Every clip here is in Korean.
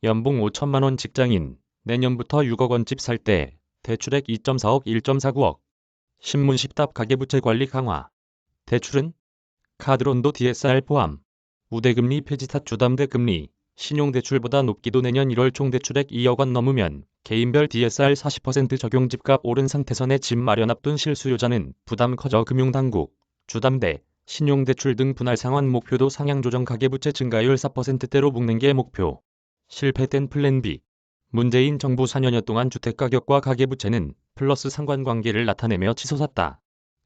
연봉 5천만 원 직장인, 내년부터 6억 원 집 살 때 대출액 2.4억 1.49억. 신문 10답 가계부채 관리 강화. 대출은? 카드론도 DSR 포함. 우대금리 폐지 탓 주담대 금리. 신용대출보다 높기도 내년 1월 총대출액 2억 원 넘으면 개인별 DSR 40% 적용. 집값 오른 상태서 내 집 마련 앞둔 실수요자는 부담 커져 금융당국, 주담대, 신용대출 등 분할 상환 목표도 상향 조정. 가계부채 증가율 4%대로 묶는 게 목표. 실패된 플랜 B. 문재인 정부 4년여 동안 주택가격과 가계부채는 플러스 상관관계를 나타내며 치솟았다.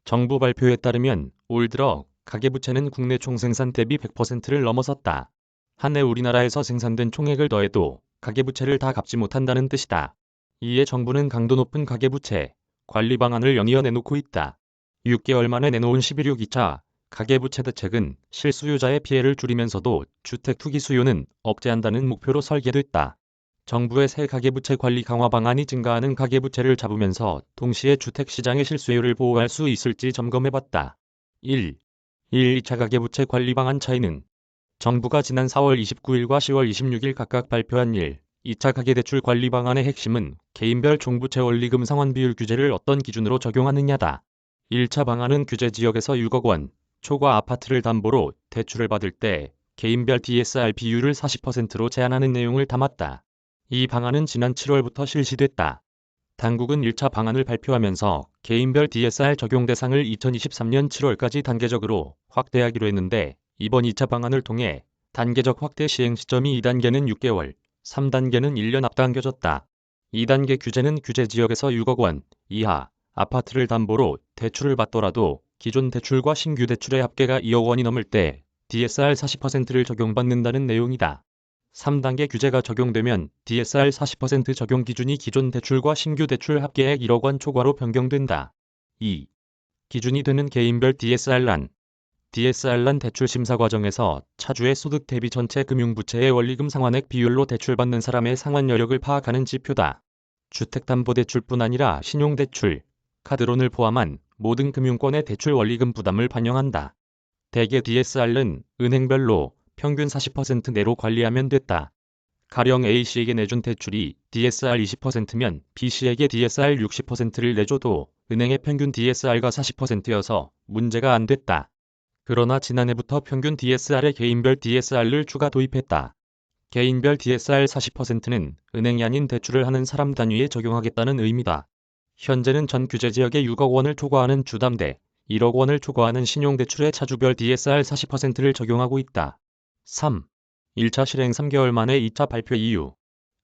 정부 발표에 따르면 올 들어 가계부채는 국내 총생산 대비 100%를 넘어섰다. 한 해 우리나라에서 생산된 총액을 더해도 가계부채를 다 갚지 못한다는 뜻이다. 이에 정부는 강도 높은 가계부채 관리 방안을 연이어 내놓고 있다. 6개월 만에 내놓은 11.6 2차 가계부채 대책은 실수요자의 피해를 줄이면서도 주택 투기 수요는 억제한다는 목표로 설계됐다. 정부의 새 가계부채 관리 강화 방안이 증가하는 가계부채를 잡으면서 동시에 주택시장의 실수요를 보호할 수 있을지 점검해봤다. 1. 2차 가계부채 관리 방안 차이는 정부가 지난 4월 29일과 10월 26일 각각 발표한 2차 가계대출 관리 방안의 핵심은 개인별 종부채 원리금 상환 비율 규제를 어떤 기준으로 적용하느냐다. 1차 방안은 규제 지역에서 6억 원 초과 아파트를 담보로 대출을 받을 때 개인별 DSR 비율을 40%로 제한하는 내용을 담았다. 이 방안은 지난 7월부터 실시됐다. 당국은 1차 방안을 발표하면서 개인별 DSR 적용 대상을 2023년 7월까지 단계적으로 확대하기로 했는데, 이번 2차 방안을 통해 단계적 확대 시행 시점이 2단계는 6개월, 3단계는 1년 앞당겨졌다. 2단계 규제는 규제 지역에서 6억 원 이하 아파트를 담보로 대출을 받더라도 기존 대출과 신규 대출의 합계가 2억 원이 넘을 때 DSR 40%를 적용받는다는 내용이다. 3단계 규제가 적용되면 DSR 40% 적용 기준이 기존 대출과 신규 대출 합계액 1억 원 초과로 변경된다. 2. 기준이 되는 개인별 DSR란. DSR란 대출 심사 과정에서 차주의 소득 대비 전체 금융부채의 원리금 상환액 비율로 대출받는 사람의 상환 여력을 파악하는 지표다. 주택담보대출뿐 아니라 신용대출, 카드론을 포함한 모든 금융권의 대출 원리금 부담을 반영한다. 대개 DSR은 은행별로 평균 40% 내로 관리하면 됐다. 가령 A씨에게 내준 대출이 DSR 20%면 B씨에게 DSR 60%를 내줘도 은행의 평균 DSR가 40%여서 문제가 안 됐다. 그러나 지난해부터 평균 DSR에 개인별 DSR을 추가 도입했다. 개인별 DSR 40%는 은행이 아닌 대출을 하는 사람 단위에 적용하겠다는 의미다. 현재는 전 규제 지역에 6억 원을 초과하는 주담대, 1억 원을 초과하는 신용대출의 차주별 DSR 40%를 적용하고 있다. 3. 1차 실행 3개월 만에 2차 발표 이유.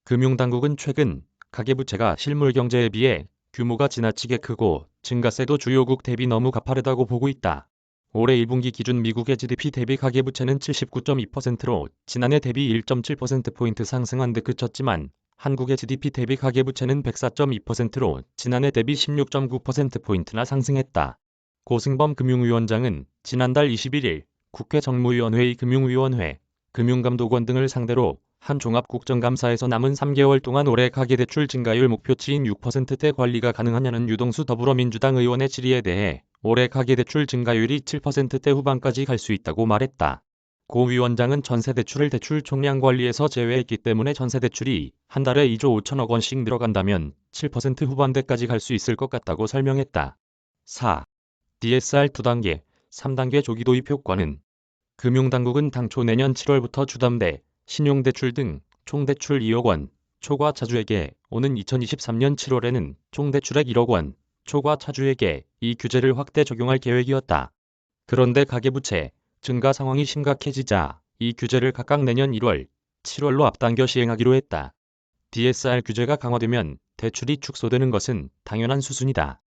금융당국은 최근 가계부채가 실물경제에 비해 규모가 지나치게 크고 증가세도 주요국 대비 너무 가파르다고 보고 있다. 올해 1분기 기준 미국의 GDP 대비 가계부채는 79.2%로 지난해 대비 1.7%포인트 상승한 데 그쳤지만 한국의 GDP 대비 가계부채는 104.2%로 지난해 대비 16.9%포인트나 상승했다. 고승범 금융위원장은 지난달 21일 국회 정무위원회의 금융위원회, 금융감독원 등을 상대로 한 종합국정감사에서 남은 3개월 동안 올해 가계대출 증가율 목표치인 6%대 관리가 가능하냐는 유동수 더불어민주당 의원의 질의에 대해 올해 가계대출 증가율이 7%대 후반까지 갈 수 있다고 말했다. 고 위원장은 전세대출을 대출 총량 관리에서 제외했기 때문에 전세대출이 한 달에 2조 5천억 원씩 늘어간다면 7% 후반대까지 갈 수 있을 것 같다고 설명했다. 4. DSR 2단계, 3단계 조기 도입 효과는. 금융당국은 당초 내년 7월부터 주담대, 신용대출 등 총대출 2억 원 초과 차주에게, 오는 2023년 7월에는 총대출액 1억 원 초과 차주에게 이 규제를 확대 적용할 계획이었다. 그런데 가계부채 증가 상황이 심각해지자 이 규제를 각각 내년 1월, 7월로 앞당겨 시행하기로 했다. DSR 규제가 강화되면 대출이 축소되는 것은 당연한 수순이다.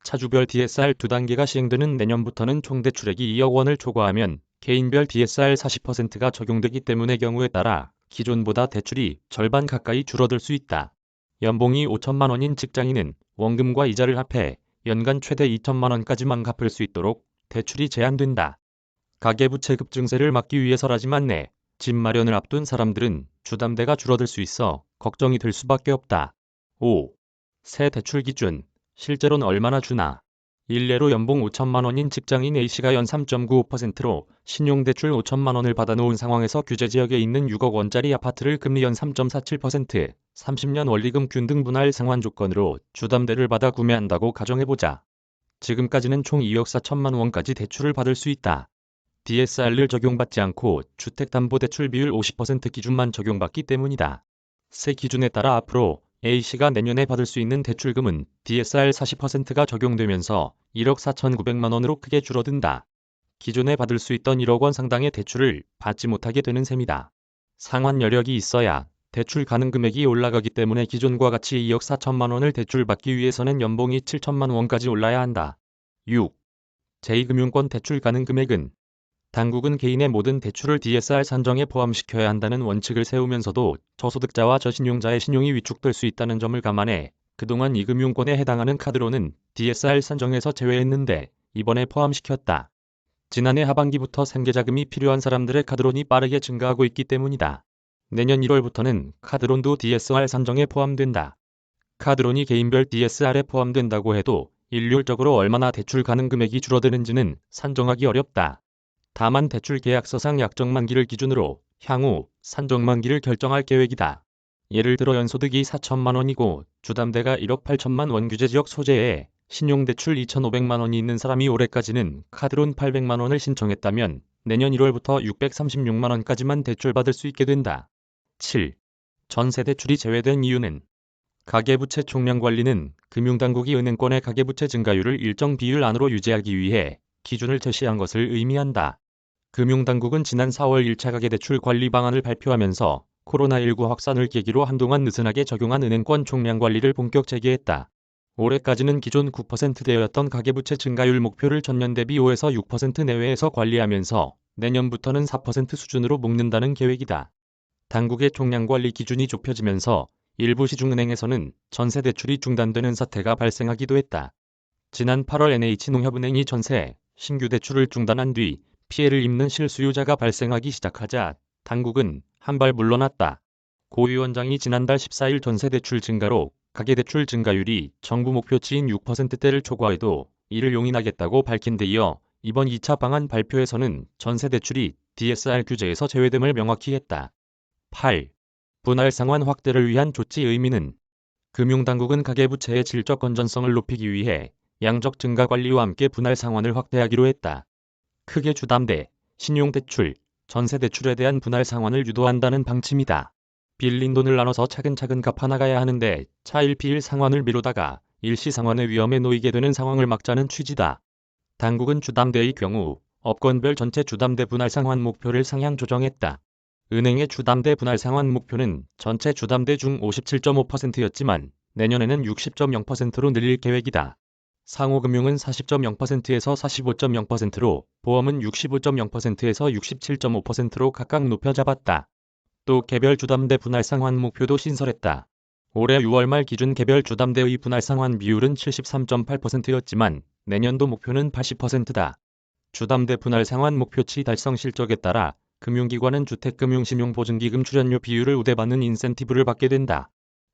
차주별 DSR 2단계가 시행되는 내년부터는 총대출액이 2억 원을 초과하면 개인별 DSR 40%가 적용되기 때문에 경우에 따라 기존보다 대출이 절반 가까이 줄어들 수 있다. 연봉이 5천만 원인 직장인은 원금과 이자를 합해 연간 최대 2천만 원까지만 갚을 수 있도록 대출이 제한된다. 가계부채 급증세를 막기 위해서라지만 집 마련을 앞둔 사람들은 주담대가 줄어들 수 있어 걱정이 될 수밖에 없다. 5. 새 대출 기준, 실제로는 얼마나 주나? 일례로 연봉 5천만 원인 직장인 A씨가 연 3.95%로 신용대출 5천만 원을 받아놓은 상황에서 규제지역에 있는 6억 원짜리 아파트를 금리 연 3.47%, 30년 원리금 균등 분할 상환 조건으로 주담대를 받아 구매한다고 가정해보자. 지금까지는 총 2억 4천만 원까지 대출을 받을 수 있다. DSR을 적용받지 않고 주택담보대출 비율 50% 기준만 적용받기 때문이다. 새 기준에 따라 앞으로 A씨가 내년에 받을 수 있는 대출금은 DSR 40%가 적용되면서 1억 4,900만 원으로 크게 줄어든다. 기존에 받을 수 있던 1억 원 상당의 대출을 받지 못하게 되는 셈이다. 상환 여력이 있어야 대출 가능 금액이 올라가기 때문에 기존과 같이 2억 4천만 원을 대출받기 위해서는 연봉이 7천만 원까지 올라야 한다. 6. 제2금융권 대출 가능 금액은 당국은 개인의 모든 대출을 DSR 산정에 포함시켜야 한다는 원칙을 세우면서도 저소득자와 저신용자의 신용이 위축될 수 있다는 점을 감안해 그동안 이 금융권에 해당하는 카드로는 DSR 산정에서 제외했는데 이번에 포함시켰다. 지난해 하반기부터 생계자금이 필요한 사람들의 카드론이 빠르게 증가하고 있기 때문이다. 내년 1월부터는 카드론도 DSR 산정에 포함된다. 카드론이 개인별 DSR에 포함된다고 해도 일률적으로 얼마나 대출 가능 금액이 줄어드는지는 산정하기 어렵다. 다만 대출 계약서상 약정 만기를 기준으로 향후 산정 만기를 결정할 계획이다. 예를 들어 연소득이 4천만 원이고 주담대가 1억 8천만 원 규제지역 소재에 신용대출 2,500만 원이 있는 사람이 올해까지는 카드론 800만 원을 신청했다면 내년 1월부터 636만 원까지만 대출받을 수 있게 된다. 7. 전세대출이 제외된 이유는 가계부채 총량관리는 금융당국이 은행권의 가계부채 증가율을 일정 비율 안으로 유지하기 위해 기준을 제시한 것을 의미한다. 금융당국은 지난 4월 1차 가계대출 관리 방안을 발표하면서 코로나19 확산을 계기로 한동안 느슨하게 적용한 은행권 총량관리를 본격 재개했다. 올해까지는 기존 9%대였던 가계부채 증가율 목표를 전년 대비 5에서 6% 내외에서 관리하면서 내년부터는 4% 수준으로 묶는다는 계획이다. 당국의 총량관리 기준이 좁혀지면서 일부 시중은행에서는 전세대출이 중단되는 사태가 발생하기도 했다. 지난 8월 NH농협은행이 전세, 신규 대출을 중단한 뒤 피해를 입는 실수요자가 발생하기 시작하자 당국은 한 발 물러났다. 고 위원장이 지난달 14일 전세대출 증가로 가계대출 증가율이 정부 목표치인 6%대를 초과해도 이를 용인하겠다고 밝힌 데 이어 이번 2차 방안 발표에서는 전세대출이 DSR 규제에서 제외됨을 명확히 했다. 8. 분할 상환 확대를 위한 조치 의미는 금융당국은 가계부채의 질적 건전성을 높이기 위해 양적 증가 관리와 함께 분할 상환을 확대하기로 했다. 크게 주담대, 신용대출, 전세대출에 대한 분할 상환을 유도한다는 방침이다. 빌린 돈을 나눠서 차근차근 갚아나가야 하는데 차일피일 상환을 미루다가 일시 상환의 위험에 놓이게 되는 상황을 막자는 취지다. 당국은 주담대의 경우 업권별 전체 주담대 분할 상환 목표를 상향 조정했다. 은행의 주담대 분할 상환 목표는 전체 주담대 중 57.5%였지만 내년에는 60.0%로 늘릴 계획이다. 상호금융은 40.0%에서 45.0%로, 보험은 65.0%에서 67.5%로 각각 높여 잡았다. 또 개별 주담대 분할 상환 목표도 신설했다. 올해 6월 말 기준 개별 주담대의 분할 상환 비율은 73.8%였지만 내년도 목표는 80%다. 주담대 분할 상환 목표치 달성 실적에 따라 금융기관은 주택금융신용보증기금 출연료 비율을 우대받는 인센티브를 받게 된다.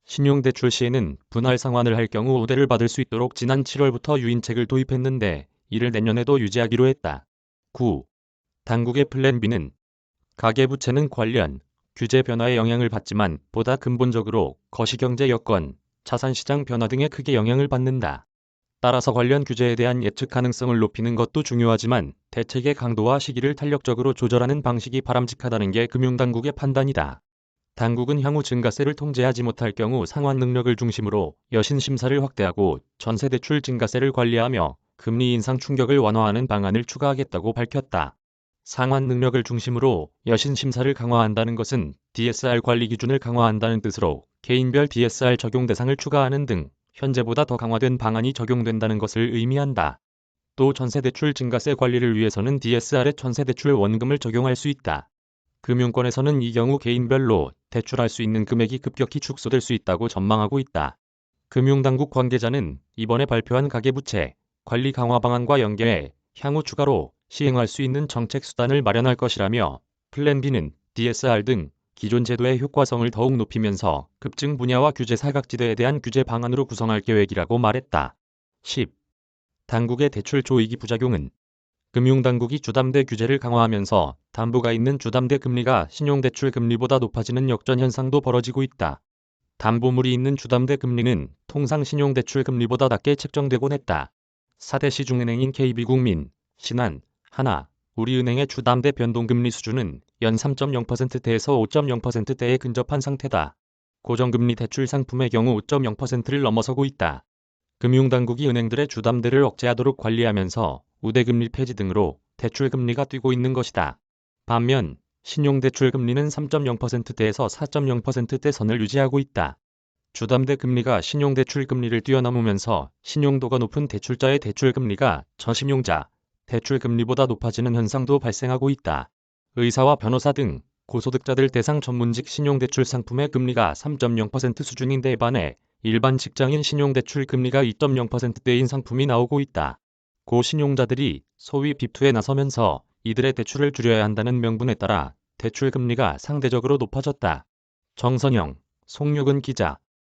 신용대출 시에는 분할 상환을 할 경우 우대를 받을 수 있도록 지난 7월부터 유인책을 도입했는데 이를 내년에도 유지하기로 했다. 9. 당국의 플랜 B는 가계부채는 관련 규제 변화에 영향을 받지만 보다 근본적으로 거시경제 여건, 자산시장 변화 등에 크게 영향을 받는다. 따라서 관련 규제에 대한 예측 가능성을 높이는 것도 중요하지만 대책의 강도와 시기를 탄력적으로 조절하는 방식이 바람직하다는 게 금융당국의 판단이다. 당국은 향후 증가세를 통제하지 못할 경우 상환 능력을 중심으로 여신 심사를 확대하고 전세대출 증가세를 관리하며 금리 인상 충격을 완화하는 방안을 추가하겠다고 밝혔다. 상환 능력을 중심으로 여신 심사를 강화한다는 것은 DSR 관리 기준을 강화한다는 뜻으로 개인별 DSR 적용 대상을 추가하는 등 현재보다 더 강화된 방안이 적용된다는 것을 의미한다. 또 전세대출 증가세 관리를 위해서는 DSR에 전세대출 원금을 적용할 수 있다. 금융권에서는 이 경우 개인별로 대출할 수 있는 금액이 급격히 축소될 수 있다고 전망하고 있다. 금융당국 관계자는 이번에 발표한 가계부채 관리 강화 방안과 연계해 향후 추가로 시행할 수 있는 정책 수단을 마련할 것이라며 플랜 B는 DSR 등 기존 제도의 효과성을 더욱 높이면서 급증 분야와 규제 사각지대에 대한 규제 방안으로 구성할 계획이라고 말했다. 10. 당국의 대출 조이기 부작용은 금융당국이 주담대 규제를 강화하면서 담보가 있는 주담대 금리가 신용대출 금리보다 높아지는 역전 현상도 벌어지고 있다. 담보물이 있는 주담대 금리는 통상 신용대출 금리보다 낮게 책정되곤 했다. 4대 시중은행인 KB국민, 신한, 하나, 우리은행의 주담대 변동금리 수준은 연 3.0%대에서 5.0%대에 근접한 상태다. 고정금리 대출 상품의 경우 5.0%를 넘어서고 있다. 금융당국이 은행들의 주담대를 억제하도록 관리하면서 우대금리 폐지 등으로 대출금리가 뛰고 있는 것이다. 반면 신용대출 금리는 3.0%대에서 4.0%대 선을 유지하고 있다. 주담대 금리가 신용대출 금리를 뛰어넘으면서 신용도가 높은 대출자의 대출금리가 저신용자 대출금리보다 높아지는 현상도 발생하고 있다. 의사와 변호사 등 고소득자들 대상 전문직 신용대출 상품의 금리가 3.0% 수준인데 반해 일반 직장인 신용대출 금리가 2.0%대인 상품이 나오고 있다. 고신용자들이 소위 빅2에 나서면서 이들의 대출을 줄여야 한다는 명분에 따라 대출 금리가 상대적으로 높아졌다. 정선영, 송유근 기자